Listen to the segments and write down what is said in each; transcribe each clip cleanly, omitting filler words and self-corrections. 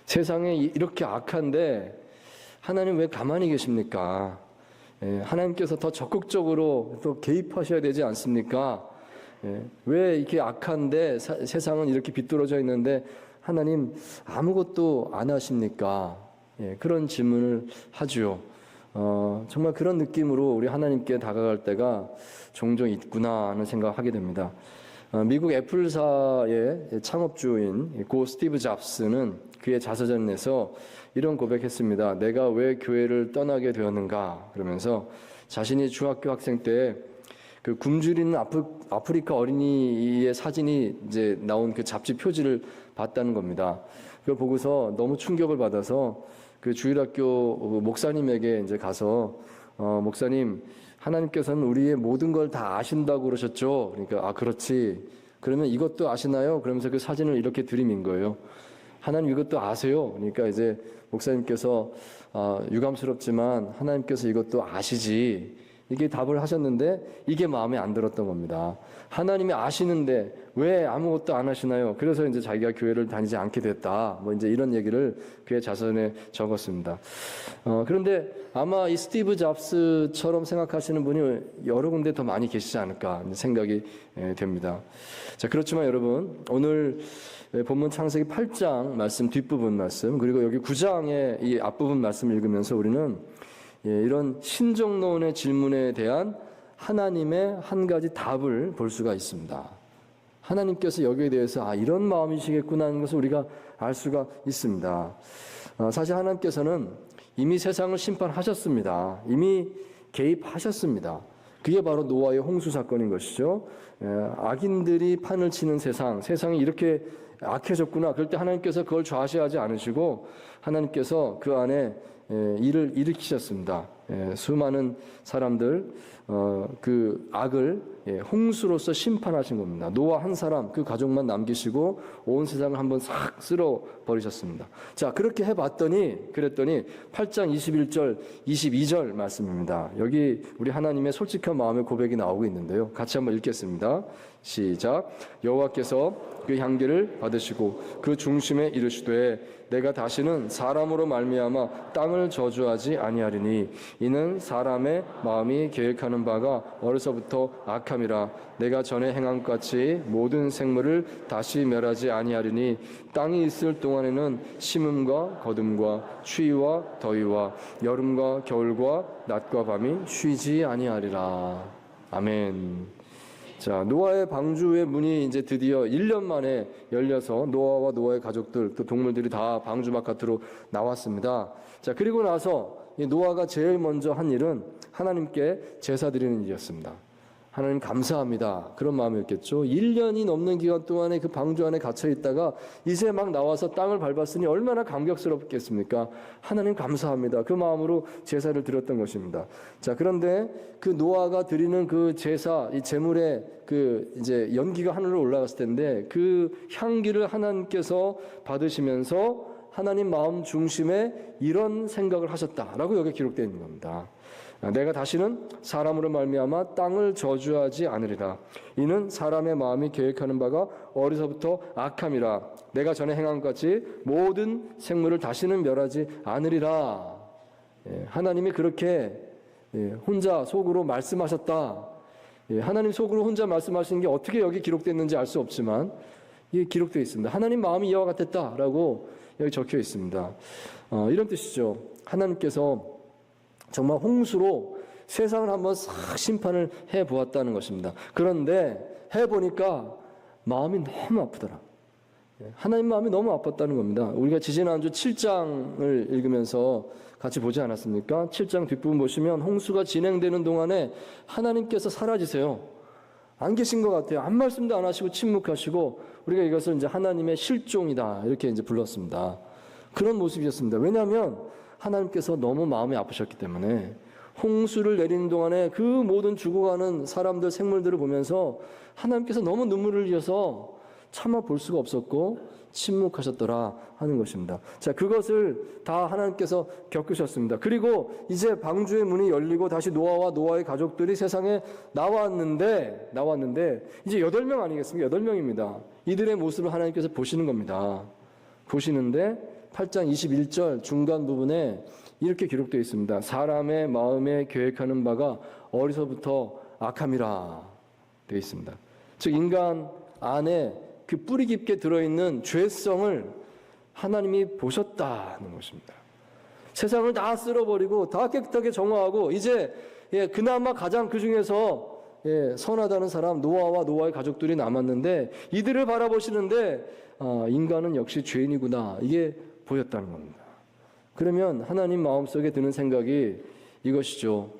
세상에 이렇게 악한데 하나님 왜 가만히 계십니까? 하나님께서 더 적극적으로 또 개입하셔야 되지 않습니까? 왜 이렇게 악한데 세상은 이렇게 비뚤어져 있는데 하나님 아무것도 안 하십니까? 그런 질문을 하죠. 정말 그런 느낌으로 우리 하나님께 다가갈 때가 종종 있구나 하는 생각을 하게 됩니다. 미국 애플사의 창업주인 고 스티브 잡스는 그의 자서전에서 이런 고백했습니다. 내가 왜 교회를 떠나게 되었는가? 그러면서 자신이 중학교 학생 때 그 굶주리는 아프리카 어린이의 사진이 이제 나온 그 잡지 표지를 봤다는 겁니다. 그걸 보고서 너무 충격을 받아서 그 주일학교 목사님에게 이제 가서 목사님, 하나님께서는 우리의 모든 걸 다 아신다고 그러셨죠? 그러니까 그렇지. 그러면 이것도 아시나요? 그러면서 그 사진을 이렇게 들이민 거예요. 하나님 이것도 아세요? 그러니까 이제 목사님께서 유감스럽지만 하나님께서 이것도 아시지. 이게 답을 하셨는데 이게 마음에 안 들었던 겁니다. 하나님이 아시는데 왜 아무것도 안 하시나요? 그래서 이제 자기가 교회를 다니지 않게 됐다. 뭐 이제 이런 얘기를 그의 자서전에 적었습니다. 그런데 아마 이 스티브 잡스처럼 생각하시는 분이 여러 군데 더 많이 계시지 않을까 생각이 됩니다. 자, 그렇지만 여러분, 오늘 본문 창세기 8장 말씀 뒷부분 말씀, 그리고 여기 9장의 이 앞부분 말씀을 읽으면서 우리는 이런 신정론의 질문에 대한 하나님의 한 가지 답을 볼 수가 있습니다. 하나님께서 여기에 대해서 이런 마음이시겠구나 하는 것을 우리가 알 수가 있습니다. 사실 하나님께서는 이미 세상을 심판하셨습니다. 이미 개입하셨습니다. 그게 바로 노아의 홍수 사건인 것이죠. 악인들이 판을 치는 세상이 이렇게 악해졌구나. 그럴 때 하나님께서 그걸 좌시하지 않으시고 하나님께서 그 안에 일을 일으키셨습니다. 수많은 사람들 그 악을 홍수로서 심판하신 겁니다. 노아 한 사람 그 가족만 남기시고 온 세상을 한번 싹 쓸어 버리셨습니다. 자, 그렇게 해봤더니 그랬더니 8장 21절 22절 말씀입니다. 여기 우리 하나님의 솔직한 마음의 고백이 나오고 있는데요. 같이 한번 읽겠습니다. 시작. 여호와께서 그 향기를 받으시고 그 중심에 이르시되 내가 다시는 사람으로 말미암아 땅을 저주하지 아니하리니 이는 사람의 마음이 계획하는 바가 어려서부터 악함이라 내가 전에 행한 것 같이 모든 생물을 다시 멸하지 아니하리니 땅이 있을 동안에는 심음과 거둠과 추위와 더위와 여름과 겨울과 낮과 밤이 쉬지 아니하리라. 아멘. 자, 노아의 방주의 문이 이제 드디어 1년 만에 열려서 노아와 노아의 가족들, 또 동물들이 다 방주 바깥으로 나왔습니다. 자, 그리고 나서 이 노아가 제일 먼저 한 일은 하나님께 제사 드리는 일이었습니다. 하나님 감사합니다. 그런 마음이었겠죠. 1년이 넘는 기간 동안에 그 방주 안에 갇혀 있다가 이제 막 나와서 땅을 밟았으니 얼마나 감격스럽겠습니까? 하나님 감사합니다. 그 마음으로 제사를 드렸던 것입니다. 자, 그런데 그 노아가 드리는 그 제사, 이 제물의 그 이제 연기가 하늘로 올라갔을 텐데 그 향기를 하나님께서 받으시면서 하나님 마음 중심에 이런 생각을 하셨다라고 여기 기록되어 있는 겁니다. 내가 다시는 사람으로 말미암아 땅을 저주하지 않으리라. 이는 사람의 마음이 계획하는 바가 어려서부터 악함이라. 내가 전에 행한 것 같이 모든 생물을 다시는 멸하지 않으리라. 하나님이 그렇게 혼자 속으로 말씀하셨다. 하나님 속으로 혼자 말씀하시는 게 어떻게 여기 기록됐는지 알 수 없지만 이게 기록되어 있습니다. 하나님 마음이 이와 같았다라고 여기 적혀 있습니다. 이런 뜻이죠. 하나님께서 정말 홍수로 세상을 한번 싹 심판을 해보았다는 것입니다. 그런데 해보니까 마음이 너무 아프더라. 하나님 마음이 너무 아팠다는 겁니다. 우리가 지지난주 7장을 읽으면서 같이 보지 않았습니까? 7장 뒷부분 보시면 홍수가 진행되는 동안에 하나님께서 사라지세요. 안 계신 것 같아요. 한 말씀도 안 하시고 침묵하시고 우리가 이것을 이제 하나님의 실종이다 이렇게 이제 불렀습니다. 그런 모습이었습니다. 왜냐하면 하나님께서 너무 마음이 아프셨기 때문에 홍수를 내리는 동안에 그 모든 죽어가는 사람들, 생물들을 보면서 하나님께서 너무 눈물을 흘려서 참아 볼 수가 없었고 침묵하셨더라 하는 것입니다. 자, 그것을 다 하나님께서 겪으셨습니다. 그리고 이제 방주의 문이 열리고 다시 노아와 노아의 가족들이 세상에 나왔는데 이제 8명 아니겠습니까? 8명입니다. 이들의 모습을 하나님께서 보시는 겁니다. 보시는데 8장 21절 중간 부분에 이렇게 기록되어 있습니다. 사람의 마음에 계획하는 바가 어려서부터 악함이라 되어 있습니다. 즉 인간 안에 그 뿌리 깊게 들어있는 죄성을 하나님이 보셨다는 것입니다. 세상을 다 쓸어버리고 다 깨끗하게 정화하고 이제 그나마 가장 그 중에서 선하다는 사람 노아와 노아의 가족들이 남았는데 이들을 바라보시는데 인간은 역시 죄인이구나 이게 보였다는 겁니다. 그러면 하나님 마음속에 드는 생각이 이것이죠.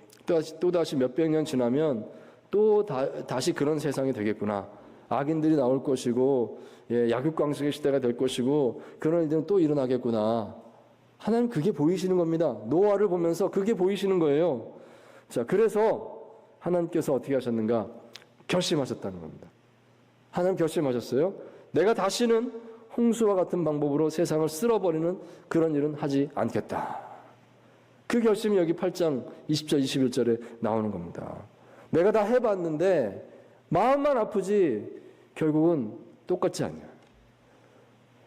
또다시 몇백 년 지나면 다시 그런 세상이 되겠구나. 악인들이 나올 것이고 약육강식의 시대가 될 것이고 그런 일들은 또 일어나겠구나. 하나님 그게 보이시는 겁니다. 노아를 보면서 그게 보이시는 거예요. 자, 그래서 하나님께서 어떻게 하셨는가? 결심하셨다는 겁니다. 하나님 결심하셨어요. 내가 다시는 홍수와 같은 방법으로 세상을 쓸어버리는 그런 일은 하지 않겠다. 그 결심이 여기 8장 20절 21절에 나오는 겁니다. 내가 다 해봤는데 마음만 아프지 결국은 똑같지 않냐.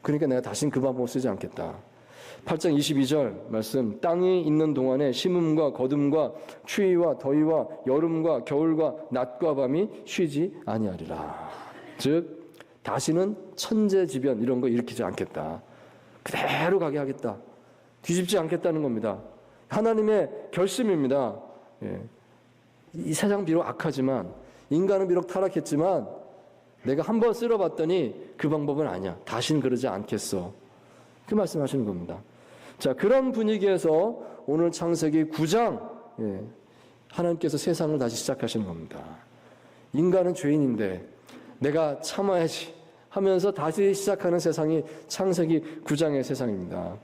그러니까 내가 다시는 그 방법을 쓰지 않겠다. 8장 22절 말씀 땅이 있는 동안에 심음과 거둠과 추위와 더위와 여름과 겨울과 낮과 밤이 쉬지 아니하리라. 즉 다시는 천재지변 이런 거 일으키지 않겠다. 그대로 가게 하겠다. 뒤집지 않겠다는 겁니다. 하나님의 결심입니다. 이 세상 비록 악하지만 인간은 비록 타락했지만 내가 한번 쓸어봤더니 그 방법은 아니야. 다시는 그러지 않겠어. 그 말씀하시는 겁니다. 자, 그런 분위기에서 오늘 창세기 9장 하나님께서 세상을 다시 시작하시는 겁니다. 인간은 죄인인데 내가 참아야지 하면서 다시 시작하는 세상이 창세기 9장의 세상입니다.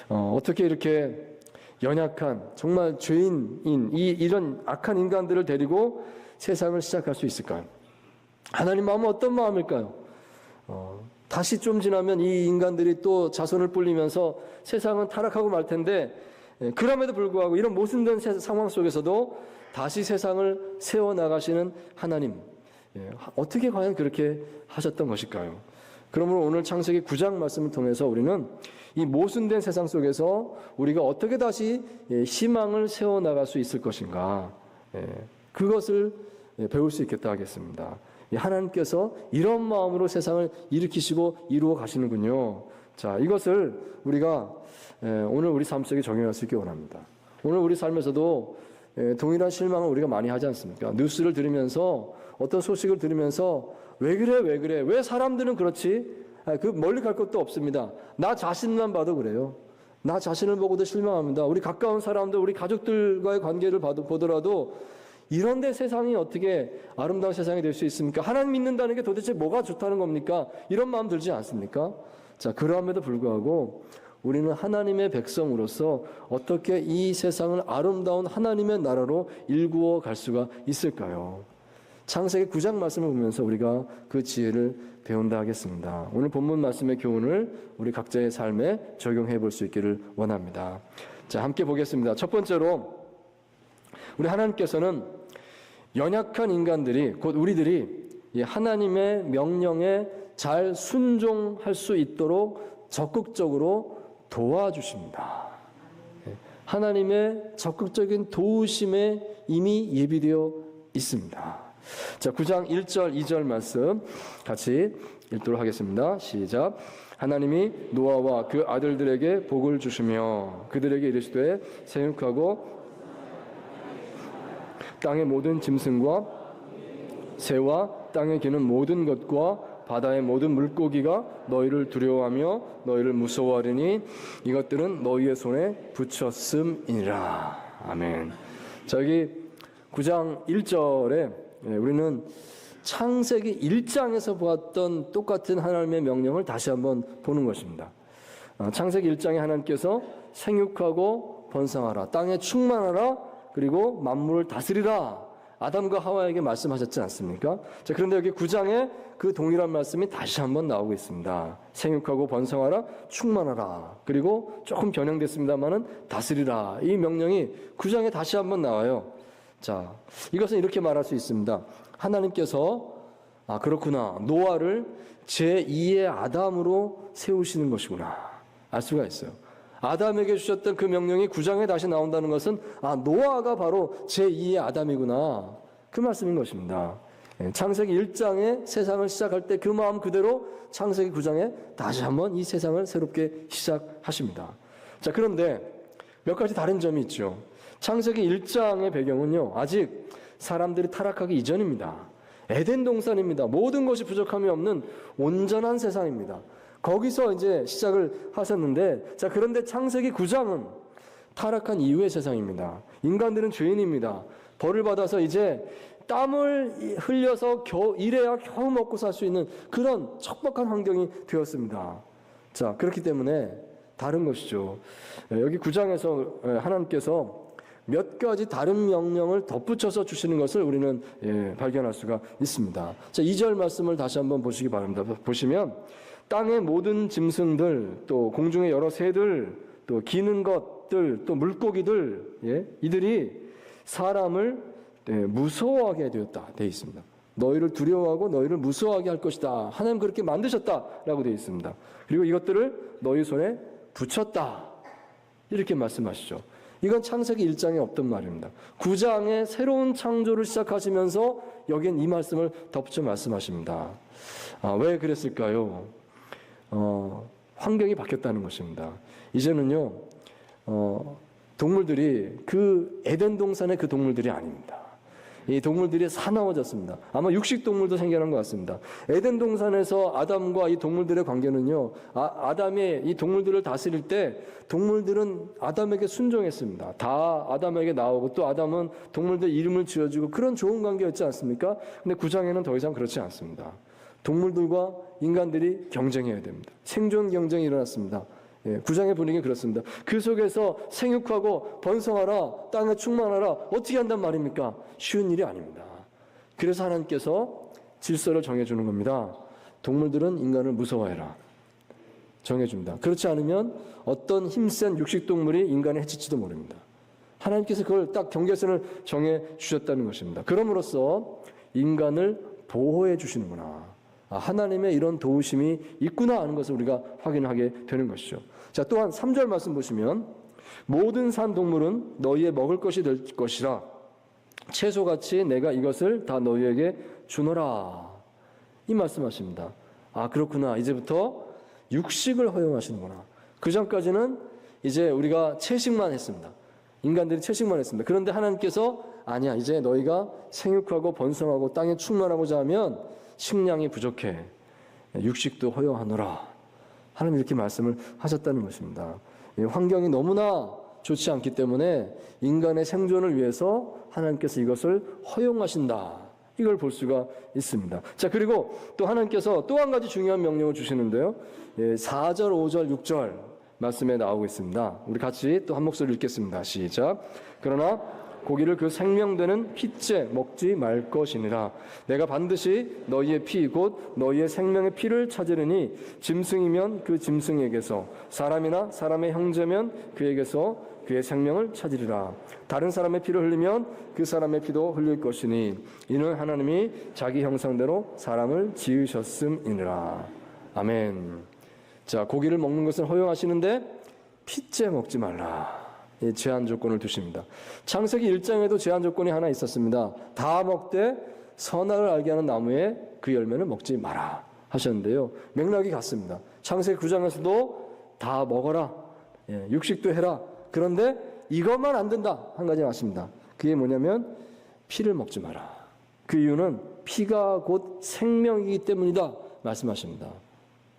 어떻게 이렇게 연약한 정말 죄인인 이런 악한 인간들을 데리고 세상을 시작할 수 있을까요? 하나님 마음은 어떤 마음일까요? 다시 좀 지나면 이 인간들이 또 자손을 뿔리면서 세상은 타락하고 말 텐데 그럼에도 불구하고 이런 모순된 상황 속에서도 다시 세상을 세워나가시는 하나님 어떻게 과연 그렇게 하셨던 것일까요? 그러므로 오늘 창세기 9장 말씀을 통해서 우리는 이 모순된 세상 속에서 우리가 어떻게 다시 희망을 세워나갈 수 있을 것인가 그것을 배울 수 있겠다 하겠습니다. 하나님께서 이런 마음으로 세상을 일으키시고 이루어 가시는군요. 자, 이것을 우리가 오늘 우리 삶 속에 적용할 수 있기 원합니다. 오늘 우리 삶에서도 동일한 실망을 우리가 많이 하지 않습니까? 뉴스를 들으면서 어떤 소식을 들으면서 왜 그래? 왜 사람들은 그렇지? 그 멀리 갈 것도 없습니다. 나 자신만 봐도 그래요. 나 자신을 보고도 실망합니다. 우리 가까운 사람들, 우리 가족들과의 관계를 보더라도 이런데 세상이 어떻게 아름다운 세상이 될 수 있습니까? 하나님 믿는다는 게 도대체 뭐가 좋다는 겁니까? 이런 마음 들지 않습니까? 자, 그러함에도 불구하고 우리는 하나님의 백성으로서 어떻게 이 세상을 아름다운 하나님의 나라로 일구어 갈 수가 있을까요? 창세기 9장 말씀을 보면서 우리가 그 지혜를 배운다 하겠습니다. 오늘 본문 말씀의 교훈을 우리 각자의 삶에 적용해 볼 수 있기를 원합니다. 자, 함께 보겠습니다. 첫 번째로 우리 하나님께서는 연약한 인간들이 곧 우리들이 하나님의 명령에 잘 순종할 수 있도록 적극적으로 도와주십니다. 하나님의 적극적인 도우심에 이미 예비되어 있습니다. 자, 9장 1절 2절 말씀 같이 읽도록 하겠습니다. 시작. 하나님이 노아와 그 아들들에게 복을 주시며 그들에게 이르시되 생육하고 땅의 모든 짐승과 새와 땅에 기는 모든 것과 바다의 모든 물고기가 너희를 두려워하며 너희를 무서워하리니 이것들은 너희의 손에 붙였음이니라. 아멘. 자, 여기 9장 1절에 우리는 창세기 1장에서 보았던 똑같은 하나님의 명령을 다시 한번 보는 것입니다. 창세기 1장에 하나님께서 생육하고 번성하라, 땅에 충만하라, 그리고 만물을 다스리라 아담과 하와에게 말씀하셨지 않습니까? 자, 그런데 여기 9장에 그 동일한 말씀이 다시 한번 나오고 있습니다. 생육하고 번성하라, 충만하라, 그리고 조금 변형됐습니다만은 다스리라. 이 명령이 9장에 다시 한번 나와요. 자, 이것은 이렇게 말할 수 있습니다. 하나님께서 그렇구나, 노아를 제2의 아담으로 세우시는 것이구나. 알 수가 있어요. 아담에게 주셨던 그 명령이 9장에 다시 나온다는 것은 노아가 바로 제2의 아담이구나, 그 말씀인 것입니다. 창세기 1장에 세상을 시작할 때 그 마음 그대로 창세기 9장에 다시 한번 이 세상을 새롭게 시작하십니다. 자, 그런데 몇 가지 다른 점이 있죠. 창세기 1장의 배경은요, 아직 사람들이 타락하기 이전입니다. 에덴 동산입니다. 모든 것이 부족함이 없는 온전한 세상입니다. 거기서 이제 시작을 하셨는데, 자, 그런데 창세기 9장은 타락한 이후의 세상입니다. 인간들은 죄인입니다. 벌을 받아서 이제 땀을 흘려서 일해야 겨우 먹고 살 수 있는 그런 척박한 환경이 되었습니다. 자, 그렇기 때문에 다른 것이죠. 여기 9장에서 하나님께서 몇 가지 다른 명령을 덧붙여서 주시는 것을 우리는 발견할 수가 있습니다. 자, 2절 말씀을 다시 한번 보시기 바랍니다. 보시면 땅의 모든 짐승들, 또 공중의 여러 새들, 또 기는 것들, 또 물고기들, 이들이 사람을 무서워하게 되었다 되어 있습니다. 너희를 두려워하고 너희를 무서워하게 할 것이다. 하나님 그렇게 만드셨다라고 되어 있습니다. 그리고 이것들을 너희 손에 붙였다, 이렇게 말씀하시죠. 이건 창세기 1장에 없던 말입니다. 9장에 새로운 창조를 시작하시면서 여기엔 이 말씀을 덧붙여 말씀하십니다. 왜 그랬을까요? 환경이 바뀌었다는 것입니다. 이제는요, 동물들이 그 에덴 동산의 그 동물들이 아닙니다. 이 동물들이 사나워졌습니다. 아마 육식 동물도 생겨난 것 같습니다. 에덴 동산에서 아담과 이 동물들의 관계는요, 아담이 이 동물들을 다스릴 때 동물들은 아담에게 순종했습니다. 다 아담에게 나오고 또 아담은 동물들 이름을 지어주고 그런 좋은 관계였지 않습니까? 근데 9장에는 더 이상 그렇지 않습니다. 동물들과 인간들이 경쟁해야 됩니다. 생존 경쟁이 일어났습니다. 9장의 분위기는 그렇습니다. 그 속에서 생육하고 번성하라, 땅에 충만하라, 어떻게 한단 말입니까? 쉬운 일이 아닙니다. 그래서 하나님께서 질서를 정해주는 겁니다. 동물들은 인간을 무서워해라, 정해줍니다. 그렇지 않으면 어떤 힘센 육식동물이 인간을 해칠지도 모릅니다. 하나님께서 그걸 딱 경계선을 정해주셨다는 것입니다. 그럼으로써 인간을 보호해 주시는구나, 하나님의 이런 도우심이 있구나 하는 것을 우리가 확인하게 되는 것이죠. 자, 또한 3절 말씀 보시면 모든 산 동물은 너희의 먹을 것이 될 것이라 채소같이 내가 이것을 다 너희에게 주노라, 이 말씀하십니다. 그렇구나, 이제부터 육식을 허용하시는구나. 그 전까지는 이제 우리가 채식만 했습니다. 인간들이 채식만 했습니다. 그런데 하나님께서 아니야, 이제 너희가 생육하고 번성하고 땅에 충만하고자 하면 식량이 부족해, 육식도 허용하노라. 하나님 이렇게 말씀을 하셨다는 것입니다. 환경이 너무나 좋지 않기 때문에 인간의 생존을 위해서 하나님께서 이것을 허용하신다, 이걸 볼 수가 있습니다. 자, 그리고 또 하나님께서 또 한 가지 중요한 명령을 주시는데요, 4절, 5절, 6절 말씀에 나오고 있습니다. 우리 같이 또 한 목소리 읽겠습니다. 시작. 그러나 고기를 그 생명되는 피째 먹지 말 것이니라. 내가 반드시 너희의 피 곧 너희의 생명의 피를 찾으리니 짐승이면 그 짐승에게서, 사람이나 사람의 형제면 그에게서 그의 생명을 찾으리라. 다른 사람의 피를 흘리면 그 사람의 피도 흘릴 것이니 이는 하나님이 자기 형상대로 사람을 지으셨음이니라. 아멘. 자, 고기를 먹는 것을 허용하시는데 피째 먹지 말라, 제한 조건을 두십니다. 창세기 1장에도 제한 조건이 하나 있었습니다. 다 먹되 선악을 알게 하는 나무의 그 열매는 먹지 마라 하셨는데요, 맥락이 같습니다. 창세기 9장에서도 다 먹어라, 육식도 해라. 그런데 이것만 안 된다, 한 가지 맞습니다. 그게 뭐냐면 피를 먹지 마라. 그 이유는 피가 곧 생명이기 때문이다 말씀하십니다.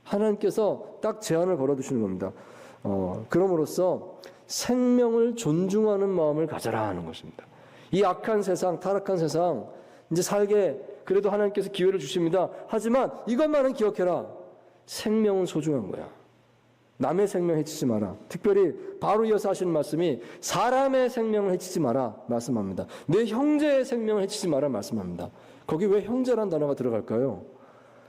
하나님께서 딱 제한을 걸어두시는 겁니다. 그럼으로써 생명을 존중하는 마음을 가져라 하는 것입니다. 이 악한 세상, 타락한 세상 이제 살게 그래도 하나님께서 기회를 주십니다. 하지만 이것만은 기억해라, 생명은 소중한 거야. 남의 생명 해치지 마라. 특별히 바로 이어서 하시는 말씀이 사람의 생명을 해치지 마라 말씀합니다. 내 형제의 생명을 해치지 마라 말씀합니다. 거기 왜 형제란 단어가 들어갈까요?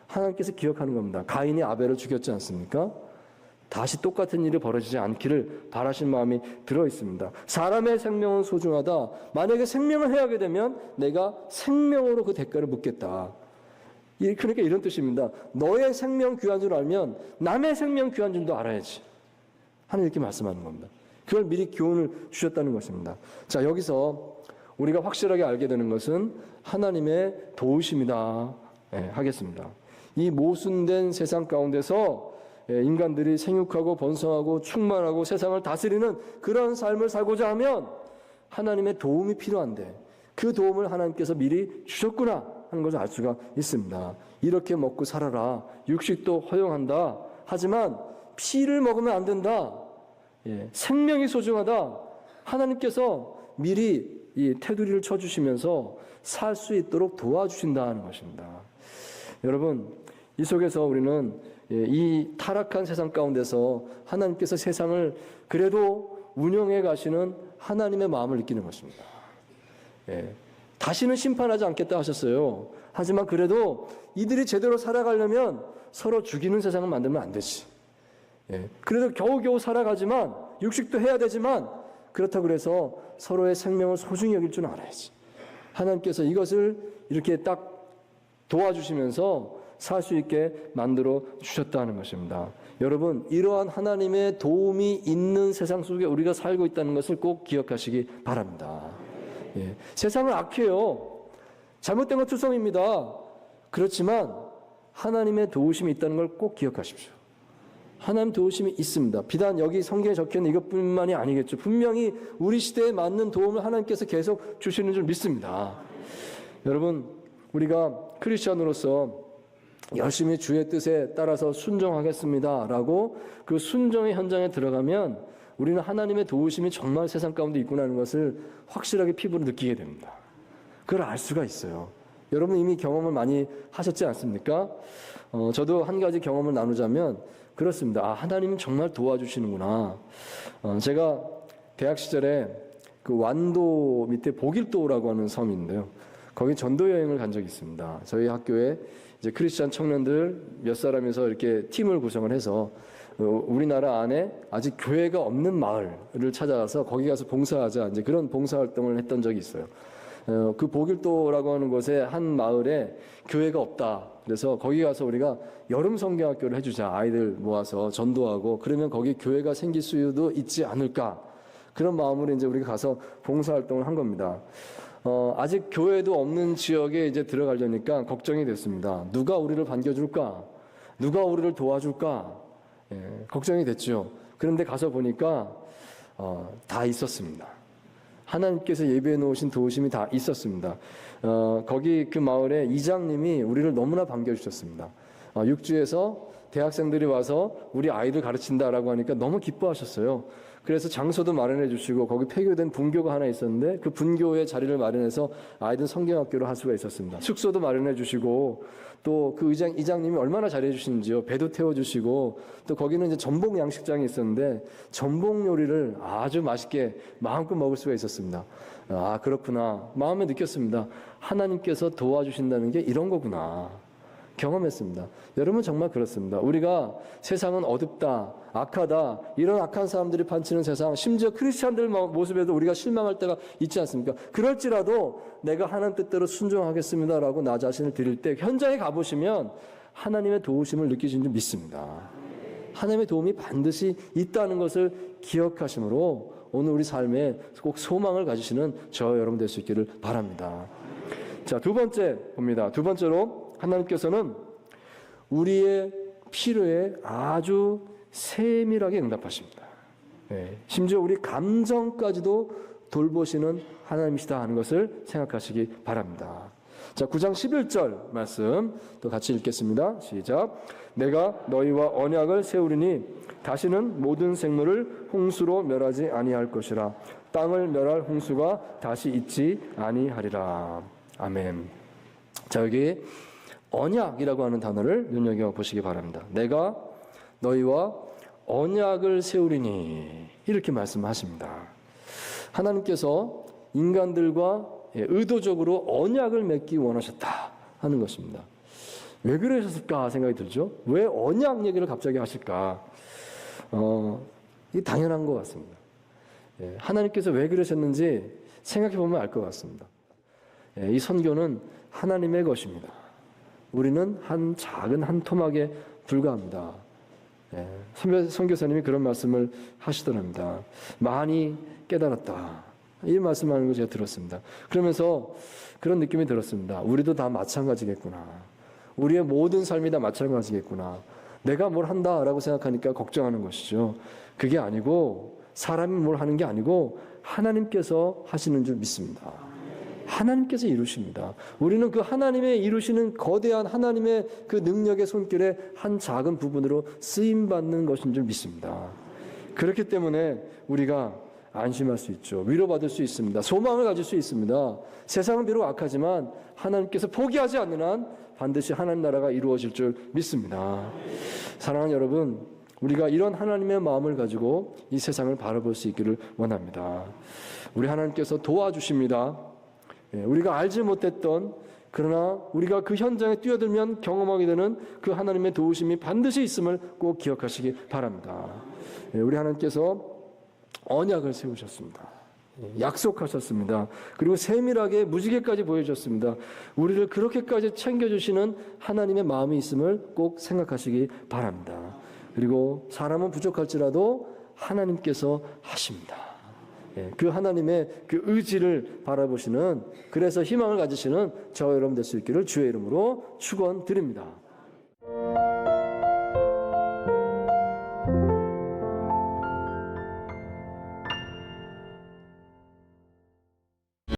하나님께서 기억하는 겁니다. 가인이 아벨을 죽였지 않습니까? 다시 똑같은 일이 벌어지지 않기를 바라신 마음이 들어있습니다. 사람의 생명은 소중하다. 만약에 생명을 해하게 되면 내가 생명으로 그 대가를 묻겠다. 그러니까 이런 뜻입니다. 너의 생명 귀한 줄 알면 남의 생명 귀한 줄도 알아야지. 하나님 이렇게 말씀하는 겁니다. 그걸 미리 교훈을 주셨다는 것입니다. 자, 여기서 우리가 확실하게 알게 되는 것은 하나님의 도우심이다 하겠습니다. 이 모순된 세상 가운데서 인간들이 생육하고 번성하고 충만하고 세상을 다스리는 그런 삶을 살고자 하면 하나님의 도움이 필요한데 그 도움을 하나님께서 미리 주셨구나 하는 것을 알 수가 있습니다. 이렇게 먹고 살아라. 육식도 허용한다. 하지만 피를 먹으면 안 된다. 생명이 소중하다. 하나님께서 미리 이 테두리를 쳐주시면서 살 수 있도록 도와주신다는 것입니다. 여러분, 이 속에서 우리는 이 타락한 세상 가운데서 하나님께서 세상을 그래도 운영해 가시는 하나님의 마음을 느끼는 것입니다. 다시는 심판하지 않겠다 하셨어요. 하지만 그래도 이들이 제대로 살아가려면 서로 죽이는 세상을 만들면 안 되지. 그래도 겨우겨우 살아가지만 육식도 해야 되지만 그렇다고 그래서 서로의 생명을 소중히 여길 줄 알아야지. 하나님께서 이것을 이렇게 딱 도와주시면서 살 수 있게 만들어 주셨다는 것입니다. 여러분, 이러한 하나님의 도움이 있는 세상 속에 우리가 살고 있다는 것을 꼭 기억하시기 바랍니다. 세상은 악해요. 잘못된 건 투성입니다. 그렇지만 하나님의 도우심이 있다는 걸 꼭 기억하십시오. 하나님 도우심이 있습니다. 비단 여기 성경에 적혀있는 이것뿐만이 아니겠죠. 분명히 우리 시대에 맞는 도움을 하나님께서 계속 주시는 줄 믿습니다. 여러분, 우리가 크리스천으로서 열심히 주의 뜻에 따라서 순종하겠습니다라고 그 순종의 현장에 들어가면 우리는 하나님의 도우심이 정말 세상 가운데 있구나 하는 것을 확실하게 피부로 느끼게 됩니다. 그걸 알 수가 있어요. 여러분 이미 경험을 많이 하셨지 않습니까? 저도 한 가지 경험을 나누자면 그렇습니다. 아, 하나님은 정말 도와주시는구나. 제가 대학 시절에 그 완도 밑에 보길도라고 하는 섬이 있는데요. 거기 전도 여행을 간 적이 있습니다. 저희 학교에 이제 크리스찬 청년들 몇 사람이서 이렇게 팀을 구성을 해서 우리나라 안에 아직 교회가 없는 마을을 찾아가서 거기 가서 봉사하자 이제 그런 봉사 활동을 했던 적이 있어요. 그 보길도라고 하는 곳에 한 마을에 교회가 없다. 그래서 거기 가서 우리가 여름 성경학교를 해주자. 아이들 모아서 전도하고 그러면 거기 교회가 생길 수도 있지 않을까. 그런 마음으로 이제 우리가 가서 봉사 활동을 한 겁니다. 아직 교회도 없는 지역에 이제 들어가려니까 걱정이 됐습니다. 누가 우리를 반겨줄까? 누가 우리를 도와줄까? 걱정이 됐죠. 그런데 가서 보니까 다 있었습니다. 하나님께서 예배해 놓으신 도우심이 다 있었습니다. 거기 그 마을에 이장님이 우리를 너무나 반겨주셨습니다. 육지에서 대학생들이 와서 우리 아이들 가르친다라고 하니까 너무 기뻐하셨어요. 그래서 장소도 마련해 주시고 거기 폐교된 분교가 하나 있었는데 그 분교의 자리를 마련해서 아이들 성경학교를 할 수가 있었습니다. 숙소도 마련해 주시고 또 그 이장님이 얼마나 잘해 주시는지요. 배도 태워 주시고 또 거기는 이제 전복 양식장이 있었는데 전복 요리를 아주 맛있게 마음껏 먹을 수가 있었습니다. 아, 그렇구나. 마음에 느꼈습니다. 하나님께서 도와주신다는 게 이런 거구나. 경험했습니다. 여러분 정말 그렇습니다. 우리가 세상은 어둡다, 악하다, 이런 악한 사람들이 판치는 세상, 심지어 크리스찬들 모습에도 우리가 실망할 때가 있지 않습니까? 그럴지라도 내가 하나님 뜻대로 순종하겠습니다라고 나 자신을 드릴 때 현장에 가보시면 하나님의 도우심을 느끼신 줄 믿습니다. 하나님의 도움이 반드시 있다는 것을 기억하심으로 오늘 우리 삶에 꼭 소망을 가지시는 저 여러분 될 수 있기를 바랍니다. 자, 두 번째 봅니다. 두 번째로 하나님께서는 우리의 필요에 아주 세밀하게 응답하십니다. 심지어 우리 감정까지도 돌보시는 하나님이시다 하는 것을 생각하시기 바랍니다. 자, 9장 11절 말씀 또 같이 읽겠습니다. 시작. 내가 너희와 언약을 세우리니 다시는 모든 생물을 홍수로 멸하지 아니할 것이라. 땅을 멸할 홍수가 다시 있지 아니하리라. 아멘. 자, 여기 언약이라고 하는 단어를 눈여겨보시기 바랍니다. 내가 너희와 언약을 세우리니 이렇게 말씀하십니다. 하나님께서 인간들과 의도적으로 언약을 맺기 원하셨다 하는 것입니다. 왜 그러셨을까 생각이 들죠? 왜 언약 얘기를 갑자기 하실까? 이게 당연한 것 같습니다. 하나님께서 왜 그러셨는지 생각해 보면 알 것 같습니다. 이 선교는 하나님의 것입니다. 우리는 한 작은 한 토막에 불과합니다. 선교사님이 그런 말씀을 하시더랍니다. 많이 깨달았다. 이 말씀하는 거 제가 들었습니다. 그러면서 그런 느낌이 들었습니다. 우리도 다 마찬가지겠구나. 우리의 모든 삶이 다 마찬가지겠구나. 내가 뭘 한다라고 생각하니까 걱정하는 것이죠. 그게 아니고 사람이 뭘 하는 게 아니고 하나님께서 하시는 줄 믿습니다. 하나님께서 이루십니다. 우리는 그 하나님의 이루시는 거대한 하나님의 그 능력의 손길의 한 작은 부분으로 쓰임받는 것인 줄 믿습니다. 그렇기 때문에 우리가 안심할 수 있죠. 위로받을 수 있습니다. 소망을 가질 수 있습니다. 세상은 비록 악하지만 하나님께서 포기하지 않는 한 반드시 하나님 나라가 이루어질 줄 믿습니다. 사랑하는 여러분, 우리가 이런 하나님의 마음을 가지고 이 세상을 바라볼 수 있기를 원합니다. 우리 하나님께서 도와주십니다. 우리가 알지 못했던, 그러나 우리가 그 현장에 뛰어들면 경험하게 되는 그 하나님의 도우심이 반드시 있음을 꼭 기억하시기 바랍니다. 우리 하나님께서 언약을 세우셨습니다. 약속하셨습니다. 그리고 세밀하게 무지개까지 보여주셨습니다. 우리를 그렇게까지 챙겨주시는 하나님의 마음이 있음을 꼭 생각하시기 바랍니다. 그리고 사람은 부족할지라도 하나님께서 하십니다. 그 하나님의 그 의지를 바라보시는, 그래서 희망을 가지시는 저와 여러분 될 수 있기를 주의 이름으로 축원드립니다.